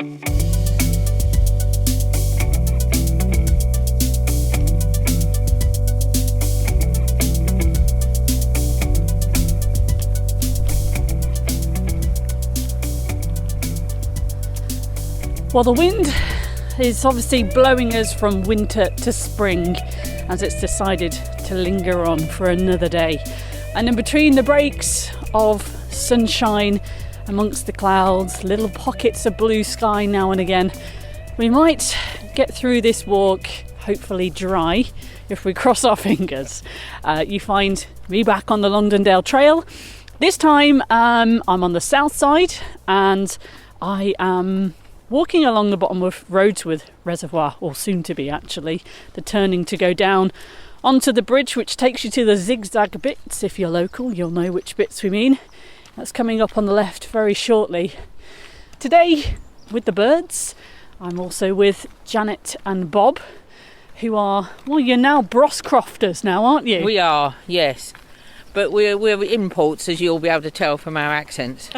Well, the wind is obviously blowing us from winter to spring as it's decided to linger on for another day. And in between the breaks of sunshine amongst the clouds, little pockets of blue sky now and again, we might get through this walk hopefully dry if we cross our fingers. You find me back on the Longdendale Trail. This time I'm on the south side and I am walking along the bottom of Rhodeswood Reservoir, or soon to be actually, the turning to go down onto the bridge which takes you to the zigzag bits. If you're local, you'll know which bits we mean. That's coming up on the left very shortly. Today, with the birds, I'm also with Janet and Bob, who are, well, you're now Broscrofters now, aren't you? We are, yes. But we're imports, as you'll be able to tell from our accents.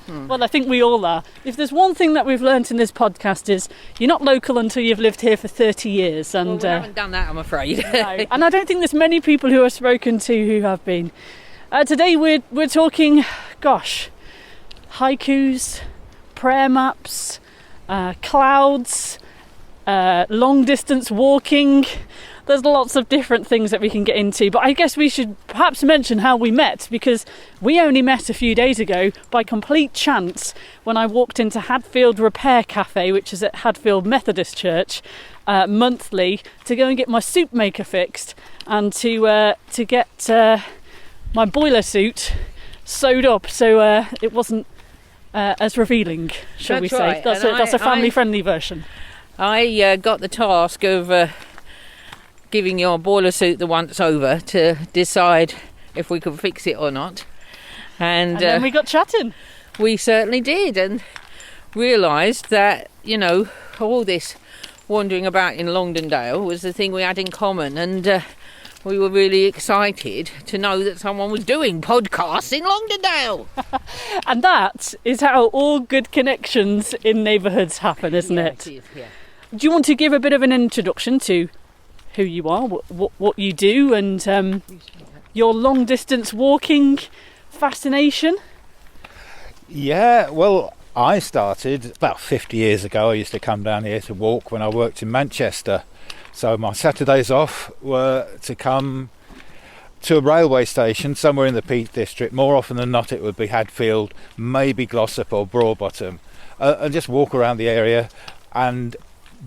Well, I think we all are. If there's one thing that we've learnt in this podcast is you're not local until you've lived here for 30 years. And well, we haven't done that, I'm afraid. No. And I don't think there's many people who I've spoken to who have been. Today we're talking, haikus, prayer maps, clouds, long distance walking. There's lots of different things that we can get into, but I guess we should perhaps mention how we met, because we only met a few days ago by complete chance when I walked into Hadfield Repair Cafe, which is at Hadfield Methodist Church, monthly, to go and get my soup maker fixed and to get my boiler suit sewed up, so it wasn't as revealing, shall we say. Right. That's a family-friendly version. I got the task of giving your boiler suit the once over to decide if we could fix it or not. And then we got chatting. We certainly did, and realised that, all this wandering about in Longdendale was the thing we had in common, and we were really excited to know that someone was doing podcasts in Longdendale. And that is how all good connections in neighbourhoods happen, isn't it? It is, yeah. Do you want to give a bit of an introduction to who you are, what you do, and your long distance walking fascination? Yeah, well, I started about 50 years ago. I used to come down here to walk when I worked in Manchester. So my Saturdays off were to come to a railway station somewhere in the Peak District. More often than not it would be Hadfield, maybe Glossop or Broadbottom, and just walk around the area and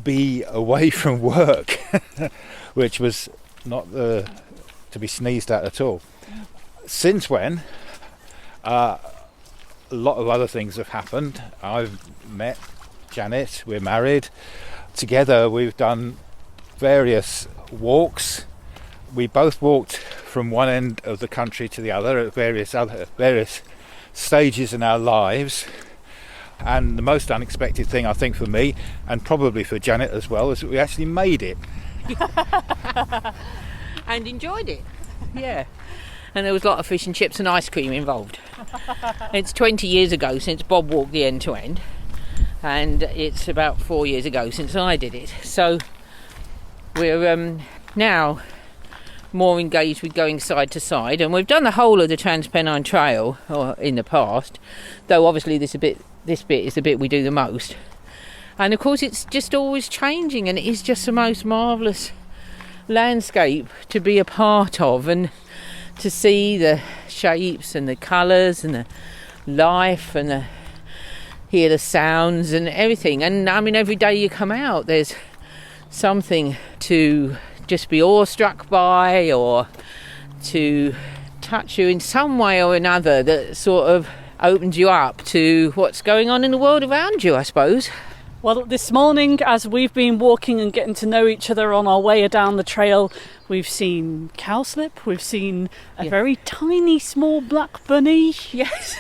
be away from work, which was not to be sneezed at all. Since when, a lot of other things have happened. I've met Janet, we're married. Together we've done various walks. We both walked from one end of the country to the other at various stages in our lives. And the most unexpected thing, I think, for me, and probably for Janet as well, is that we actually made it. And enjoyed it. Yeah. And there was a lot of fish and chips and ice cream involved. It's 20 years ago since Bob walked the end to end, and it's about 4 years ago since I did it. So we're now more engaged with going side to side, and we've done the whole of the Transpennine Trail in the past, though obviously this bit is the bit we do the most. And of course it's just always changing, and it is just the most marvellous landscape to be a part of, and to see the shapes and the colours and the life and hear the sounds and everything. And I mean, every day you come out there's something to just be awestruck by, or to touch you in some way or another that sort of opens you up to what's going on in the world around you, I suppose. Well, this morning, as we've been walking and getting to know each other on our way down the trail, we've seen cowslip, we've seen a very tiny, small black bunny. Yes.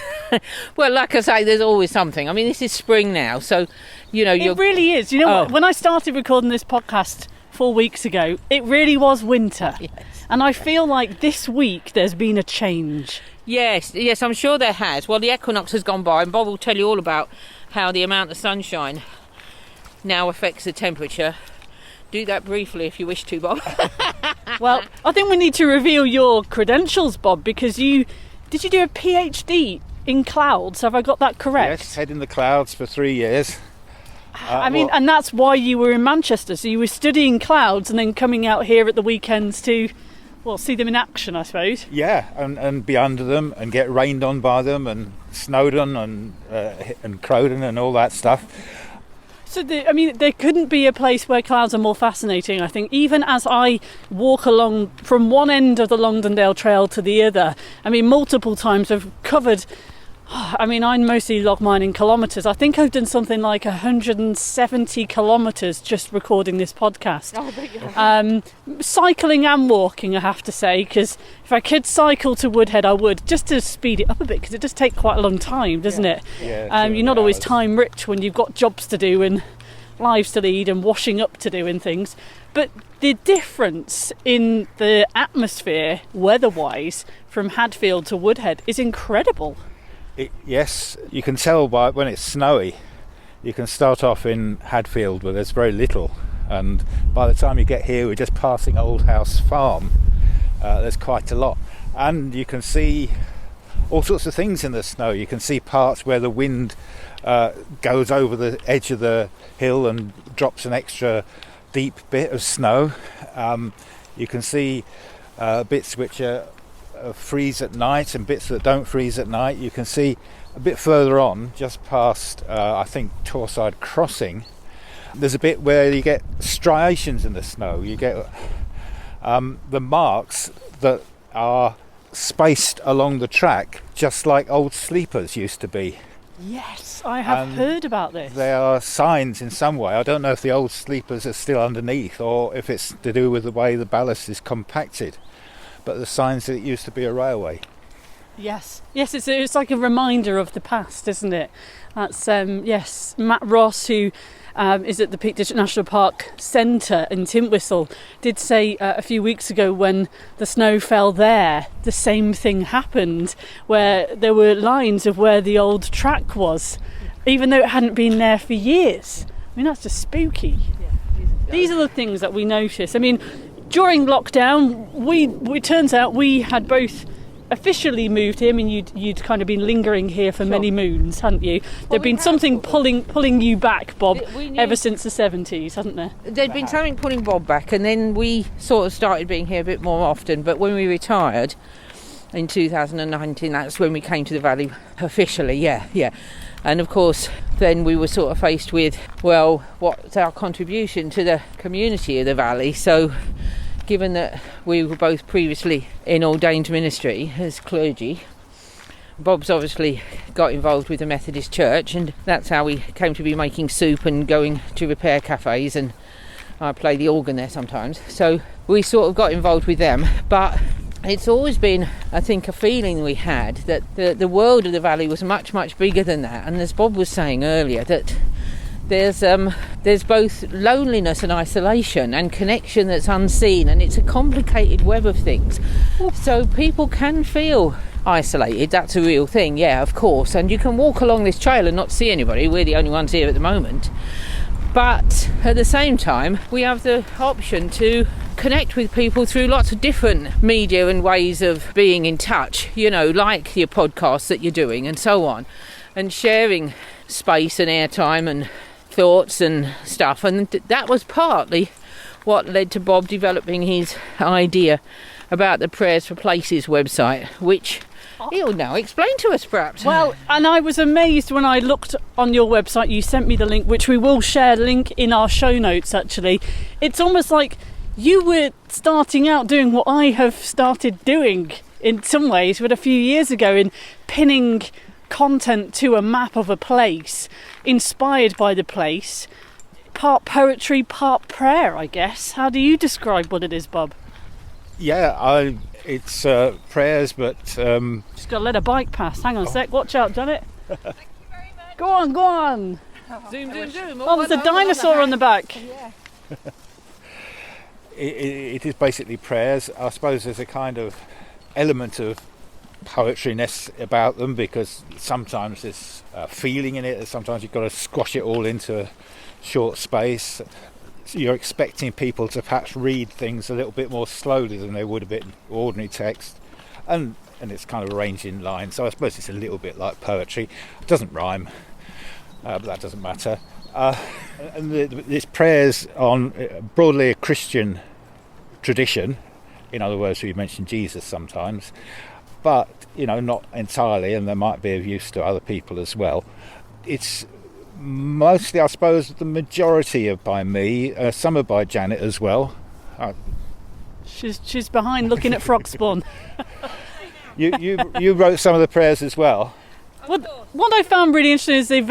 Well, like I say, there's always something. I mean, this is spring now, so, It really is. You know what? When I started recording this podcast 4 weeks ago, it really was winter. Yes. And I feel like this week there's been a change. Yes, I'm sure there has. Well, the equinox has gone by, and Bob will tell you all about how the amount of sunshine now affects the temperature. Do that briefly if you wish to, Bob. Well, I think we need to reveal your credentials, Bob, because did you do a PhD in clouds? Have I got that correct? Yes, head in the clouds for 3 years. And that's why you were in Manchester. So you were studying clouds and then coming out here at the weekends to, see them in action, I suppose. Yeah, and be under them and get rained on by them and snowed on and crowed on and all that stuff. So, there couldn't be a place where clouds are more fascinating, I think. Even as I walk along from one end of the Longdendale Trail to the other, multiple times I've covered... I'm mostly log mining kilometres. I think I've done something like 170 kilometres just recording this podcast. Cycling and walking, I have to say, because if I could cycle to Woodhead, I would, just to speed it up a bit, because it does take quite a long time, doesn't it? Yeah, you're not always time rich when you've got jobs to do and lives to lead and washing up to do and things. But the difference in the atmosphere, weather-wise, from Hadfield to Woodhead is incredible. Yes, you can tell by when it's snowy. You can start off in Hadfield where there's very little, and by the time you get here, we're just passing Old House Farm. There's quite a lot, and you can see all sorts of things in the snow. You can see parts where the wind goes over the edge of the hill and drops an extra deep bit of snow. You can see bits which freeze at night and bits that don't freeze at night. You can see a bit further on, just past I think Torside Crossing, there's a bit where you get striations in the snow. You get the marks that are spaced along the track, just like old sleepers used to be. Yes, I have heard about this. They are signs in some way. I don't know if the old sleepers are still underneath or if it's to do with the way the ballast is compacted. But the signs that it used to be a railway. Yes, it's like a reminder of the past, isn't it? That's Matt Ross, who is at the Peak District National Park Centre in Tintwistle, did say a few weeks ago when the snow fell there, the same thing happened, where there were lines of where the old track was, even though it hadn't been there for years. That's just spooky. Yeah, these are the things that we notice. During lockdown, we turns out we had both officially moved here. You'd kind of been lingering here for many moons, hadn't you? There'd been something pulling you back, Bob, ever since the 70s, hasn't there? There'd been something pulling Bob back, and then we sort of started being here a bit more often. But when we retired in 2019, that's when we came to the valley officially. Yeah. And of course, then we were sort of faced with, what's our contribution to the community of the valley? So, given that we were both previously in ordained ministry as clergy, Bob's obviously got involved with the Methodist Church, and that's how we came to be making soup and going to repair cafes, and I play the organ there sometimes. So we sort of got involved with them, but it's always been, I think, a feeling we had that the world of the valley was much, much bigger than that. And as Bob was saying earlier, that there's both loneliness and isolation and connection that's unseen, and it's a complicated web of things. So people can feel isolated. That's a real thing, yeah, of course. And you can walk along this trail and not see anybody. We're the only ones here at the moment. But at the same time, we have the option to connect with people through lots of different media and ways of being in touch, like your podcasts that you're doing and so on, and sharing space and airtime and thoughts and stuff. And that was partly what led to Bob developing his idea about the Prayers for Places website, which he'll now explain to us, perhaps. Well, and I was amazed when I looked on your website. You sent me the link, which we will share, link in our show notes, actually. It's almost like you were starting out doing what I have started doing in some ways, but a few years ago, in pinning content to a map of a place, inspired by the place, part poetry, part prayer, I guess. How do you describe what it is, Bob? Yeah, it's prayers, but... Just got to let a bike pass. Hang on a sec. Watch out, Janet. Thank you very much. Go on. Zoom. Oh, there's a dinosaur on the back. Yeah. It is basically prayers. I suppose there's a kind of element of poetryness about them, because sometimes there's feeling in it, and sometimes you've got to squash it all into a short space. So you're expecting people to perhaps read things a little bit more slowly than they would have been ordinary text, and it's kind of arranged in lines, so I suppose it's a little bit like poetry. It doesn't rhyme, but that doesn't matter. And this prayer's on broadly a Christian tradition. In other words, we mention Jesus sometimes, but not entirely, and there might be of use to other people as well. It's mostly, I suppose, the majority are by me. Some are by Janet as well. She's behind looking at Frogspawn. You wrote some of the prayers as well. What I found really interesting is they're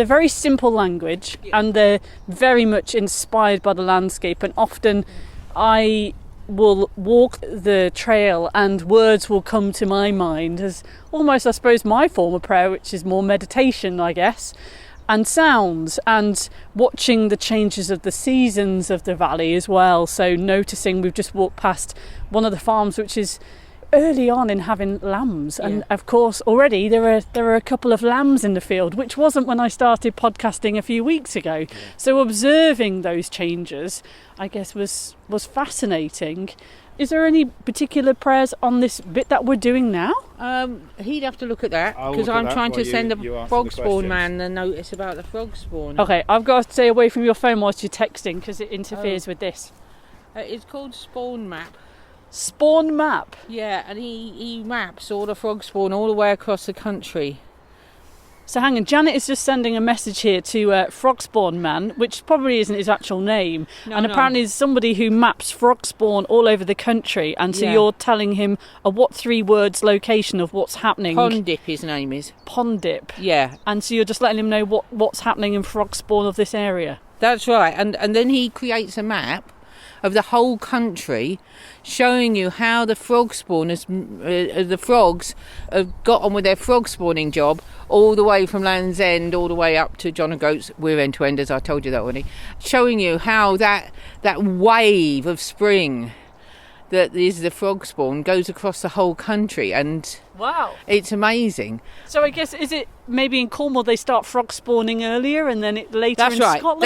very simple language, and they're very much inspired by the landscape, and often I will walk the trail and words will come to my mind as almost, I suppose, my form of prayer, which is more meditation, I guess, and sounds, and watching the changes of the seasons of the valley as well. So noticing, we've just walked past one of the farms which is early on in having lambs, and of course already there are a couple of lambs in the field, which wasn't when I started podcasting a few weeks ago. So observing those changes, I guess, was fascinating. Is there any particular prayers on this bit that we're doing now? He'd have to look at that, because I'm trying to send the Frogspawn man the notice about the Frogspawn. Okay, I've got to stay away from your phone whilst you're texting, because it interferes with this. It's called Spawn Map. Spawn Map? Yeah, and he maps all the Frogspawn all the way across the country. So hang on, Janet is just sending a message here to Frogspawn Man, which probably isn't his actual name, apparently is somebody who maps Frogspawn all over the country, and so you're telling him a What3Words location of what's happening. Pondip his name is. Pondip? Yeah. And so you're just letting him know what's happening in Frogspawn of this area? That's right, and then he creates a map of the whole country, showing you how the frog spawners, the frogs, have got on with their frog spawning job all the way from Land's End all the way up to John O'Groats. We're end to end, as I told you that already. Showing you how that wave of spring that is the frog spawn goes across the whole country, and wow, it's amazing. So I guess, is it maybe in Cornwall they start frog spawning earlier and then it later in Scotland?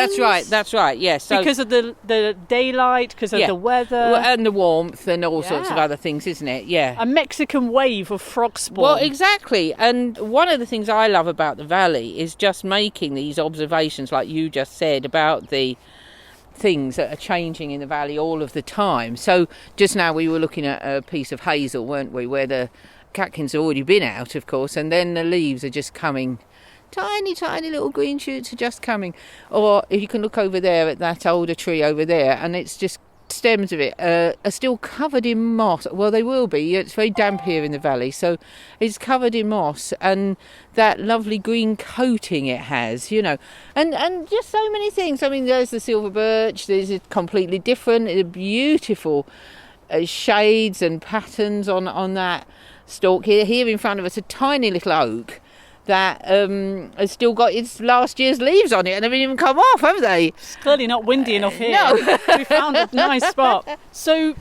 That's right, yes. So, because of the daylight, because of the weather. And the warmth and all sorts of other things, isn't it? Yeah. A Mexican wave of frog spawn. Well, exactly. And one of the things I love about the valley is just making these observations, like you just said, about the things that are changing in the valley all of the time. So just now we were looking at a piece of hazel, weren't we, where the catkins have already been out, of course, and then the leaves are just coming. Tiny little green shoots are just coming. Or if you can look over there at that older tree over there, and it's just stems of it are still covered in moss. Well, they will be. It's very damp here in the valley, so it's covered in moss, and that lovely green coating it has, and just so many things. I mean, there's the silver birch. There's a completely different, beautiful shades and patterns on that stalk here. Here in front of us, a tiny little oak that has still got its last year's leaves on it and haven't even come off, have they? It's clearly not windy enough here. No. We found a nice spot. So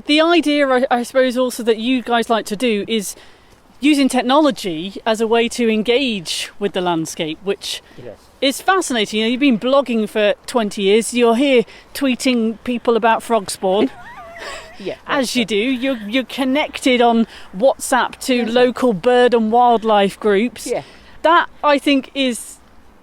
the idea, I suppose, also that you guys like to do is using technology as a way to engage with the landscape, which is fascinating. You've been blogging for 20 years. You're here tweeting people about frog spawn. Yeah, as you do. You're connected on WhatsApp to local bird and wildlife groups. Yeah. That, I think, is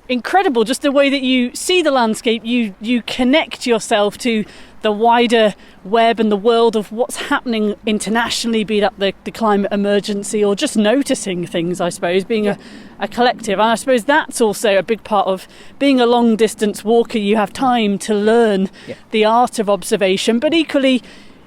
incredible. Just the way that you see the landscape, you connect yourself to the wider web and the world of what's happening internationally, be that the climate emergency or just noticing things, I suppose, being a collective. And I suppose that's also a big part of being a long distance walker. You have time to learn the art of observation, but equally,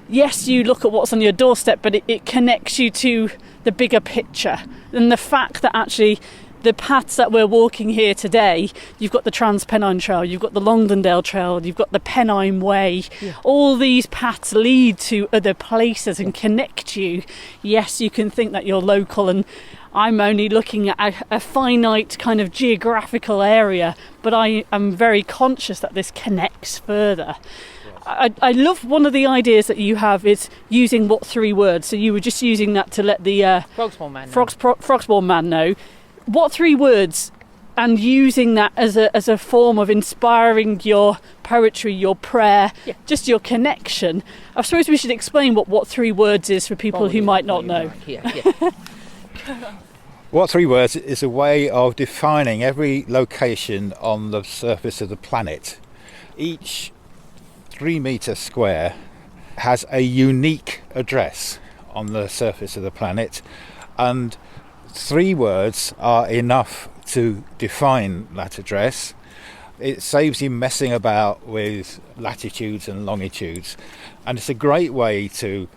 yes, you look at what's on your doorstep, but it connects you to the bigger picture. And the fact that actually the paths that we're walking here today, you've got the Transpennine Trail, you've got the Longdendale Trail, you've got the Pennine Way. Yeah. All these paths lead to other places and connect you. Yes, you can think that you're local, and I'm only looking at a finite kind of geographical area, but I am very conscious that this connects further. I love one of the ideas that you have is using what 3 words. So you were just using that to let the Frogspawn man know. What 3 words, and using that as a form of inspiring your poetry, your prayer, just your connection. I suppose we should explain what 3 words is for people who might not know. What 3 words is a way of defining every location on the surface of the planet. Each 3 metre square has a unique address on the surface of the planet, and 3 words are enough to define that address. It saves you messing about with latitudes and longitudes, and it's a great way to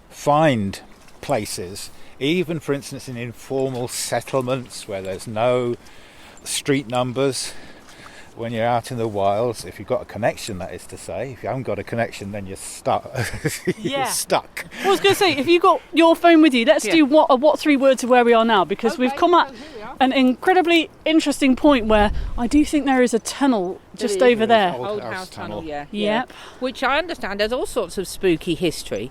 find places, even for instance in informal settlements where there's no street numbers. When you're out in the wilds, if you've got a connection, that is to say. If you haven't got a connection, then you're stuck. You're stuck. I was going to say, if you've got your phone with you, let's do what 3 words of where we are now, because we've come at an incredibly interesting point where I do think there is a tunnel just over there. Old House Tunnel, yeah. Which I understand has all sorts of spooky history.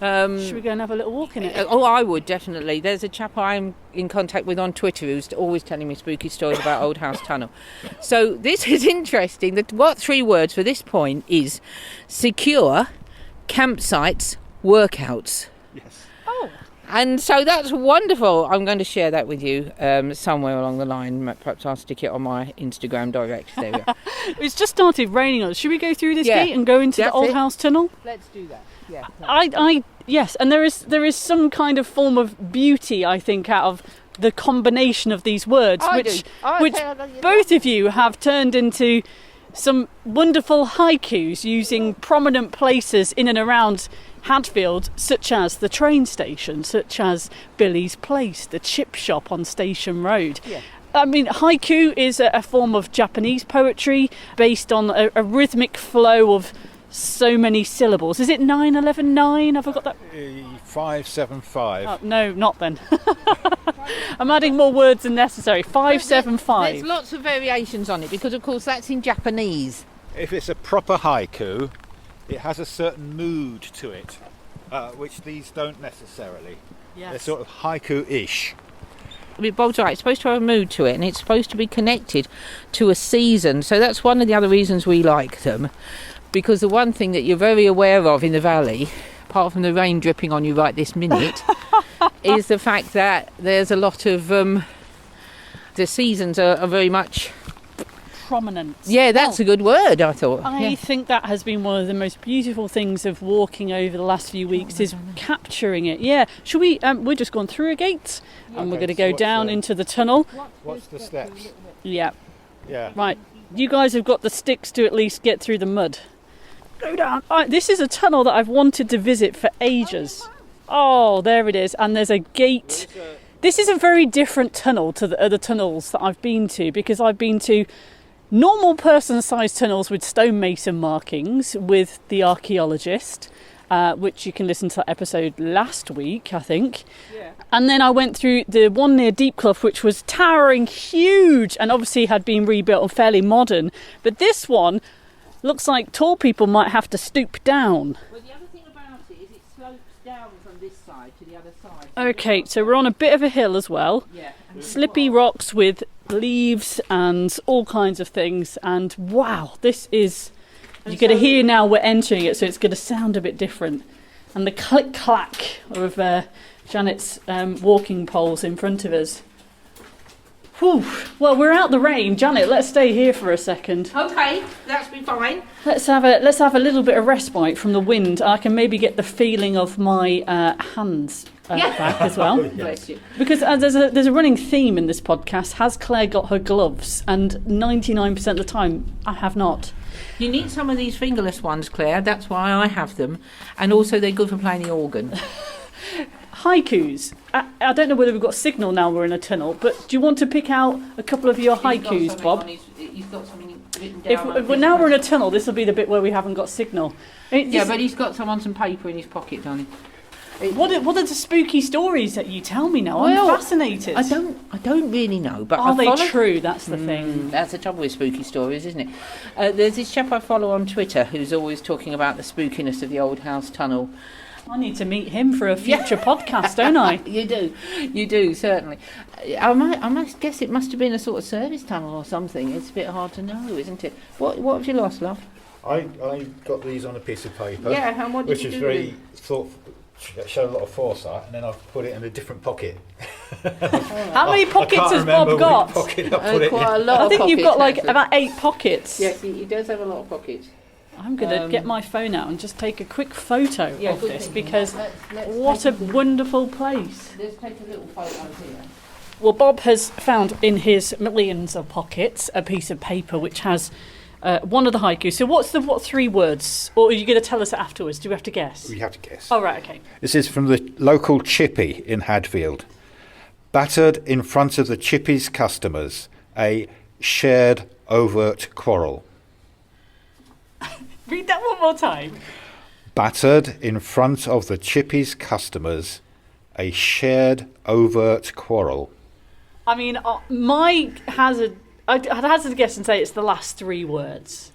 Should we go and have a little walk in it? Oh, I would, definitely. There's a chap I'm in contact with on Twitter who's always telling me spooky stories about Old House Tunnel. So this is interesting. What 3 words for this point is Secure.Campsites.Workouts. Yes. Oh. And so that's wonderful. I'm going to share that with you somewhere along the line. Perhaps I'll stick it on my Instagram direct. There we are. It's just started raining on us. Should we go through this gate and go into the Old House Tunnel? Let's do that. Yeah. Yes, and there is some kind of form of beauty, I think, out of the combination of these words, which both of you have turned into some wonderful haikus using prominent places in and around Hadfield, such as the train station, such as Billy's Place, the chip shop on Station Road. Yeah. I mean, haiku is a form of Japanese poetry based on a rhythmic flow of so many syllables. Is it 9-11-9? Have I got that? 5-7-5. Oh, no, not then. I'm adding more words than necessary. 5-7-5. There's lots of variations on it because, of course, that's in Japanese. If it's a proper haiku, it has a certain mood to it, which these don't necessarily. Yes. They're sort of haiku-ish. Bob's right, it's supposed to have a mood to it, and it's supposed to be connected to a season. So that's one of the other reasons we like them. Because the one thing that you're very aware of in the valley, apart from the rain dripping on you right this minute, is the fact that there's a lot of the seasons are very much prominent. Yeah, that's a good word, I thought. I think that has been one of the most beautiful things of walking over the last few weeks is capturing it. Yeah. Shall we? We're just gone through a gate, and we're going to go down into the tunnel. What's the steps? Yeah. Yeah. Right. You guys have got the sticks to at least get through the mud. Go down. This is a tunnel that I've wanted to visit for ages. Oh, there it is. And there's a gate. This is a very different tunnel to the other tunnels that I've been to, because I've been to normal person-sized tunnels with stonemason markings with the archaeologist, which you can listen to that episode last week, I think. Yeah. And then I went through the one near Deepclough, which was towering, huge, and obviously had been rebuilt and fairly modern. But this one looks like tall people might have to stoop down. Well, the other thing about it is it slopes down from this side to the other side. Okay, so we're on a bit of a hill as well. Yeah. Slippy rocks with leaves and all kinds of things. And wow, this is... You're going to hear now we're entering it, so it's going to sound a bit different. And the click-clack of Janet's walking poles in front of us. Whew. Well, we're out the rain. Janet, let's stay here for a second. Okay, that's been fine. Let's have a little bit of respite from the wind. I can maybe get the feeling of my hands back as well. Bless you. Because there's a running theme in this podcast. Has Claire got her gloves? And 99% of the time, I have not. You need some of these fingerless ones, Claire. That's why I have them. And also they're good for playing the organ. Haikus. I don't know whether we've got signal now we're in a tunnel, but do you want to pick out a couple of your haikus, Bob? He's got something written down. If now we're in a tunnel, this will be the bit where we haven't got signal. But he's got some on some paper in his pocket, darling. What are the spooky stories that you tell me now? Well, I'm fascinated. I don't really know, but Are they true? That's the thing. That's the trouble with spooky stories, isn't it? There's this chap I follow on Twitter who's always talking about the spookiness of the old house tunnel. I need to meet him for a future podcast, don't I? You do, certainly. I must guess it must have been a sort of service tunnel or something. It's a bit hard to know, isn't it? What have you lost, love? I got these on a piece of paper. Yeah, and what did you do? Which is very showed a lot of foresight, and then I've put it in a different pocket. How many pockets has Bob got? Pocket I put it quite in. a lot. I think of you've got pockets, like about 8 pockets. Yes, he does have a lot of pockets. I'm going to get my phone out and just take a quick photo of this, thinking. because Let's what a wonderful place. Let's take a little photo here. Well, Bob has found in his millions of pockets a piece of paper which has one of the haikus. So what's the what 3 words? Or are you going to tell us afterwards? Do we have to guess? We have to guess. Oh, right, okay. This is from the local chippy in Hadfield. Battered in front of the chippy's customers, a shared overt quarrel. Read that one more time. Battered in front of the chippy's customers, a shared overt quarrel. I mean, I'd hazard a guess and say it's the last 3 words.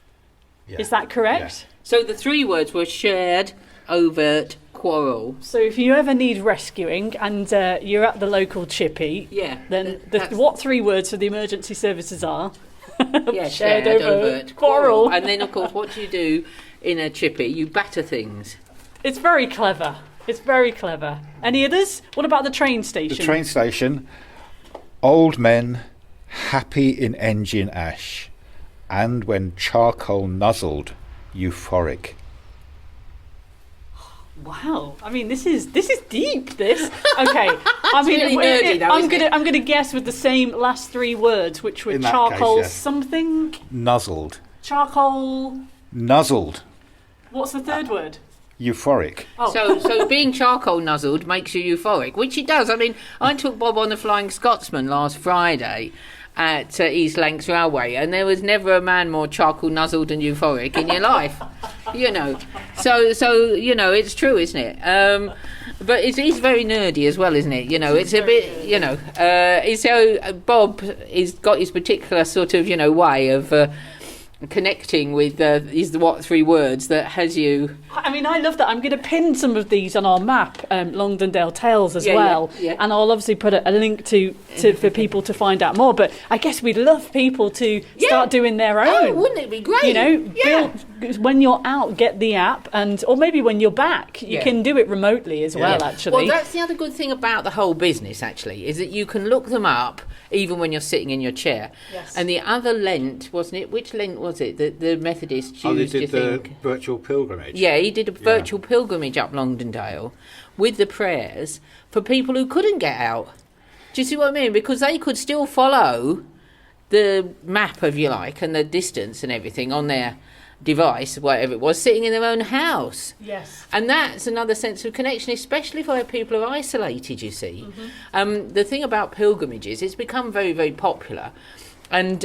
Yeah. Is that correct? Yeah. So the 3 words were shared, overt, quarrel. So if you ever need rescuing and you're at the local chippy, then what 3 words for the emergency services are? Shared, overt, quarrel. And then, of course, what do you do in a chippy? You batter things. It's very clever. Any others? What about the train station? The train station. Old men, happy in engine ash, and when charcoal nuzzled, euphoric. Wow. I mean, this is deep. This. Okay. I mean, really nerdy, though, I'm gonna guess with the same last 3 words, which were In that charcoal case, yeah. something. Nuzzled. Charcoal. Nuzzled. What's the 3rd word? Euphoric. Oh. So being charcoal nuzzled makes you euphoric, which it does. I mean, I took Bob on the Flying Scotsman last Friday at East Lancs Railway, and there was never a man more charcoal nuzzled and euphoric in your life, you know. So you know, it's true, isn't it? But it's very nerdy as well, isn't it? You know, it's a bit, you know. So Bob has got his particular sort of, you know, way of connecting with is the what 3 words that has you. I mean, I love that. I'm going to pin some of these on our map, Longdendale Trails as well, and I'll obviously put a link to for people to find out more. But I guess we'd love people to start doing their own. Oh, wouldn't it be great? You know, when you're out, get the app, or maybe when you're back, you can do it remotely as well. Actually, well, that's the other good thing about the whole business. Actually, is that you can look them up even when you're sitting in your chair. Yes. And the other Lent, wasn't it? Which Lent was it? The Methodists used, they did do you think? the virtual pilgrimage. Yeah, he did a virtual pilgrimage up Longdendale with the prayers for people who couldn't get out. Do you see what I mean? Because they could still follow the map, if you like, and the distance and everything on their device, whatever it was, sitting in their own house. Yes. And that's another sense of connection, especially for where people are isolated, you see. Mm-hmm. The thing about pilgrimages, it's become very, very popular. And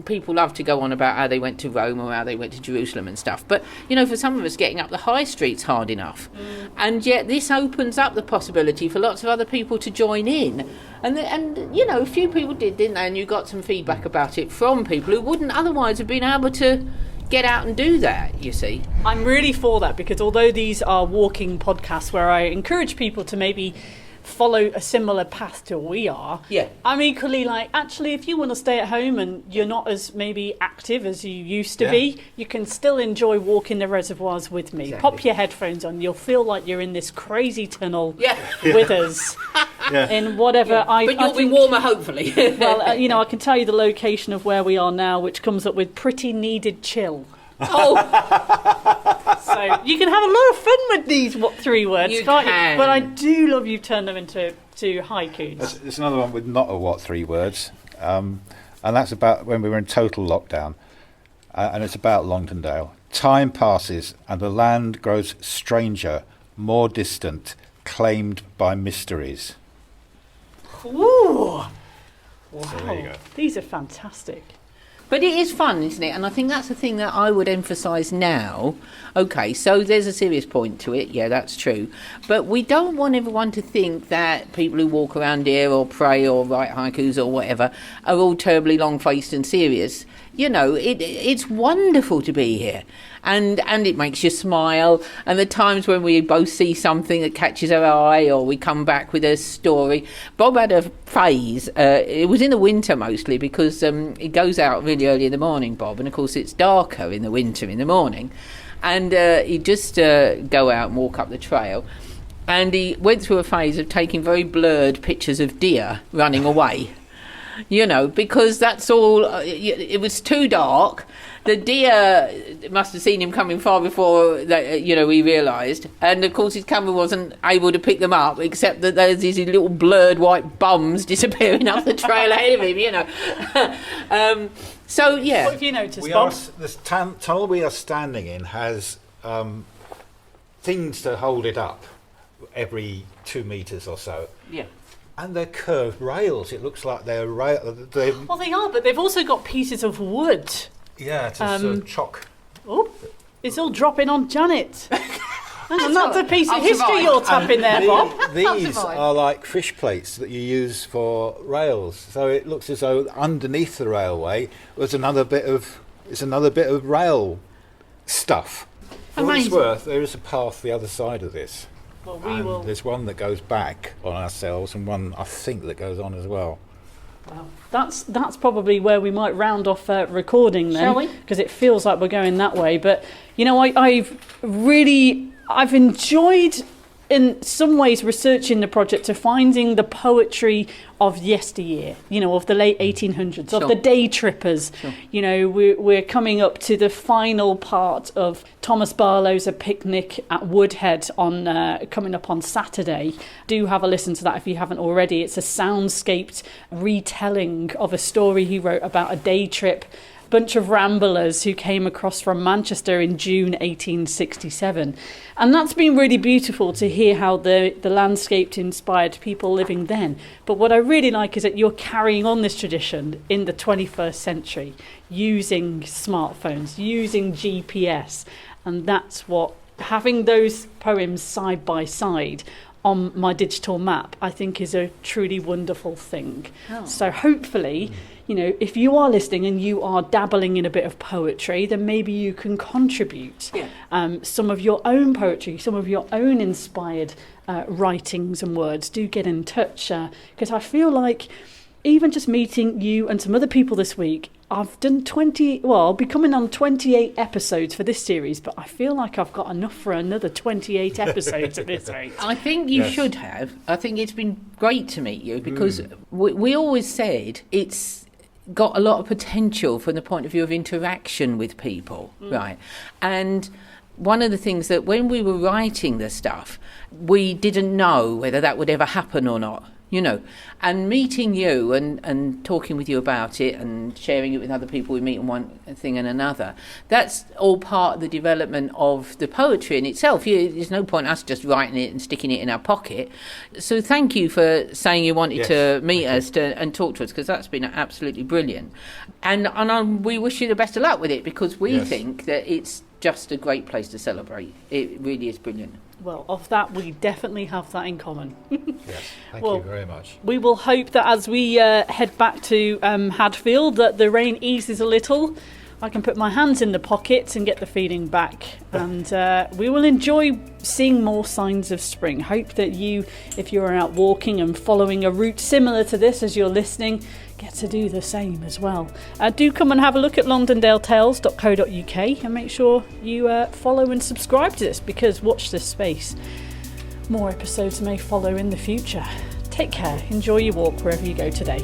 people love to go on about how they went to Rome or how they went to Jerusalem and stuff. But, you know, for some of us, getting up the high street's hard enough. And yet this opens up the possibility for lots of other people to join in. And you know, a few people did, didn't they? And you got some feedback about it from people who wouldn't otherwise have been able to get out and do that, you see. I'm really for that, because although these are walking podcasts where I encourage people to maybe follow a similar path to we are, I'm equally like, actually, if you want to stay at home and you're not as maybe active as you used to be, you can still enjoy walking the reservoirs with me. Exactly. Pop your headphones on, you'll feel like you're in this crazy tunnel with us in whatever But you'll be warmer, hopefully. Well, you know, I can tell you the location of where we are now, which comes up with pretty needed chill. Oh, so you can have a lot of fun with these what 3 words, can't you? But I do love you've turned them into haikus. There's another one with not a what 3 words, and that's about when we were in total lockdown, and it's about Longdendale. Time passes and the land grows stranger, more distant, claimed by mysteries. Ooh! Wow, So there you go. These are fantastic. But it is fun, isn't it? And I think that's the thing that I would emphasise now. Okay, so there's a serious point to it. Yeah, that's true. But we don't want everyone to think that people who walk around here or pray or write haikus or whatever are all terribly long-faced and serious. You know, it's wonderful to be here. And it makes you smile. And the times when we both see something that catches our eye or we come back with a story. Bob had a phase. It was in the winter mostly because it goes out really early in the morning, Bob. And, of course, it's darker in the winter in the morning. And he'd just go out and walk up the trail. And he went through a phase of taking very blurred pictures of deer running away. You know, because that's all, it was too dark. The deer must have seen him coming far before, he realised. And, of course, his camera wasn't able to pick them up, except that there's these little blurred white bums disappearing up the trail ahead of him, you know. So, yeah. What have you noticed, Bob? This tunnel we are standing in has things to hold it up every 2 metres or so. Yeah. And they're curved rails. It looks like they're Well, they are, but they've also got pieces of wood. Yeah, it's a sort of chalk. Oh, it's all dropping on Janet. And that's a piece of history you're tapping there, Bob. These are like fish plates that you use for rails. So it looks as though underneath the railway was another bit of rail stuff. For what it's worth, there is a path the other side of this. Well, there's one that goes back on ourselves and one I think that goes on as well. Well, that's probably where we might round off recording then. Shall we? Because it feels like we're going that way. But, you know, I've enjoyed in some ways researching the project to finding the poetry of yesteryear, you know, of the late 1800s, Sure. of the day trippers. Sure. You know, we're coming up to the final part of Thomas Barlow's A Picnic at Woodhead coming up on Saturday. Do have a listen to that if you haven't already. It's a soundscaped retelling of a story he wrote about a day trip bunch of ramblers who came across from Manchester in June 1867. And that's been really beautiful to hear how the landscape inspired people living then. But what I really like is that you're carrying on this tradition in the 21st century, using smartphones, using GPS. And that's what, having those poems side by side on my digital map, I think is a truly wonderful thing. Oh. So hopefully, you know, if you are listening and you are dabbling in a bit of poetry, then maybe you can contribute some of your own poetry, some of your own inspired writings and words. Do get in touch, because I feel like even just meeting you and some other people this week, I've done I'll be coming on 28 episodes for this series, but I feel like I've got enough for another 28 episodes at this rate. I think you should have. I think it's been great to meet you because we always said it's got a lot of potential from the point of view of interaction with people, right? And one of the things that when we were writing the stuff, we didn't know whether that would ever happen or not. You know, and meeting you and talking with you about it and sharing it with other people we meet on one thing and another, that's all part of the development of the poetry in itself. There's no point us just writing it and sticking it in our pocket. So thank you for saying you wanted to meet us and talk to us, because that's been absolutely brilliant. And we wish you the best of luck with it, because we think that it's just a great place to celebrate. It really is brilliant. Well, of that, we definitely have that in common. Yes, thank you very much. We will hope that as we head back to Hadfield, that the rain eases a little. I can put my hands in the pockets and get the feeling back. And we will enjoy seeing more signs of spring. Hope that you, if you're out walking and following a route similar to this as you're listening, get to do the same as well. Do come and have a look at longdendaletales.co.uk and make sure you follow and subscribe to this, because watch this space. More episodes may follow in the future. Take care. Enjoy your walk wherever you go today.